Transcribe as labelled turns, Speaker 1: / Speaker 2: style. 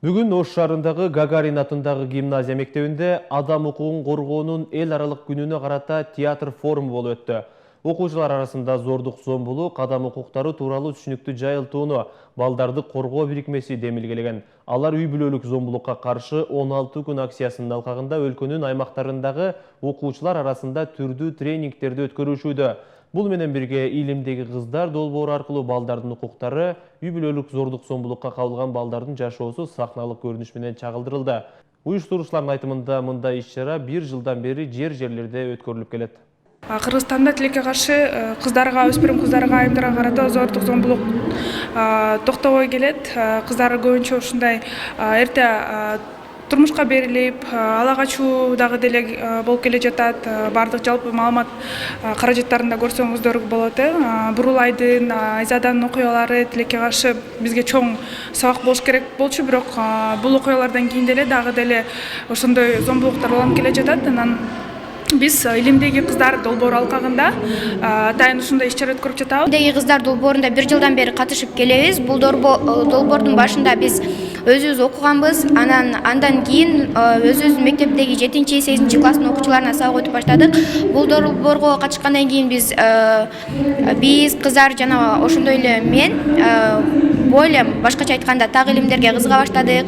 Speaker 1: Бүгін Ош шаарындагы Гагарин атындагы гимназия мектебинде адам укугун коргоонун эл аралык күнүнө карата театр форуму болуп өттү. Окуучулар арасында зордук зомбулук, адам укуктары тууралуу түшүнүктүү жайылтууну балдарды коргоо бирикмеси демилгелеген. Алар үй бүлөлүк зомбулукка каршы 16 күн акциясынын алкагында өлкөнүн аймактарындагы окуучулар арасында түрдүү тренингтерди өткөрүшүүдө. Бул менен бирге илимдеги кыздар долбоору аркылуу балдардын укуктары, үй бүлөлүк зордук зомбулукка кабылган балдардын жашоосу сахналык көрүнүш менен чагылдырылды. Уюштуруучулардын айтымында мындай иш-чара 1 жылдан бери жерлерде өткөрүлүп келет.
Speaker 2: Кыргызстанда тилекке каршы кыздарга, өспүрүм кыздарга, айымдарга карата зордук зомбулук токтобой келет. Кыздар көбүнчө ушундай эрте турмушка берилип, ала качуу дагы деле болуп келе жатат. Бардык жалпы маалымат каражаттарында көрсөңүздөр болот. Бурул айдын, Айзаданын окуялары тилекке каршы бизге чоң сабак болуш керек болчу, бирок бул окуялардан кийин деле дагы деле ошондой зомбулуктар уланып келе жатат. Анан биз илимдеги кыздар долбоору алкагында атайын ушундай иш-чара өткөрүп жатабыз.
Speaker 3: Илимдеги кыздар долбоорунда 1 жылдан бери катышып келебиз. Бул долбоордун башында биз өзүбүз окуганбыз. Андан кийин өзүбүздүн мектептеги 7-8 класстын окуучуларына сабак өтүп баштадык. Бул долбоорго катышкандан кийин биз кыздар жана ошондой эле мен бойлем башкача айтканда так илимдерге кызыга баштадык.